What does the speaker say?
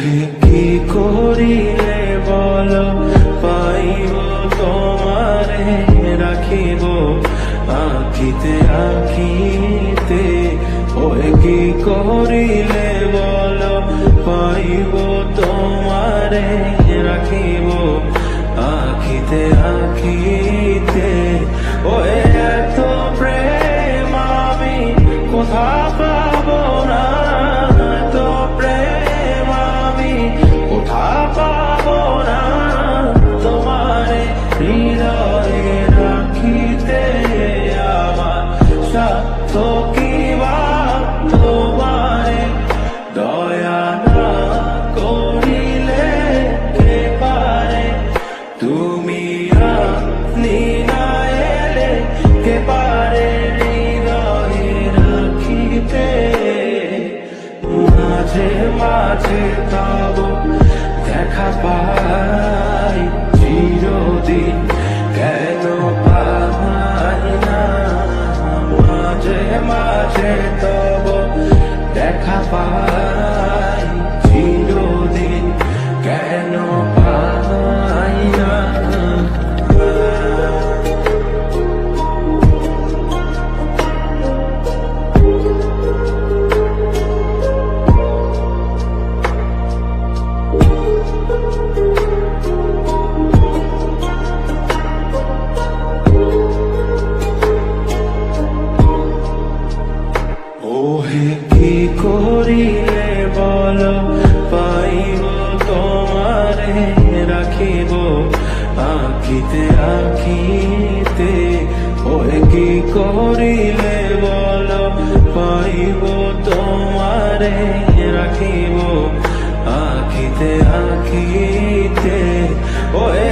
ওহে কি করিলে বল পাইব তোমারে রাখিব আখিতে আখিতে। ওহে কি করিলে বল পাইব তোমারে রাখিব আখিতে আখিতে। ওহে এত প্রেম আমি কোথা পাব না, এত প্রেম আমি কোথা পাব না। তোমারে হৃদয়ে রাখিতে আমার সাধ্য কি বা তোমারে দয়া না করিলে কে পারে। তুমি আপনি না এলে কে পারে হৃদয়ে রাখিতে। মাঝে মাঝে তব দেখা পাই চিরদিন কেন পাই না। মাঝে মাঝে তব দেখা পাই চিরদিন কেন পাই না। ওহে কি করিলে বল পাইব তোমারে রাখিব আখিতে আখিতে। ওহে কি করিলে বল পাইব তোমারে রাখিব আখিতে আখিতে। ওহে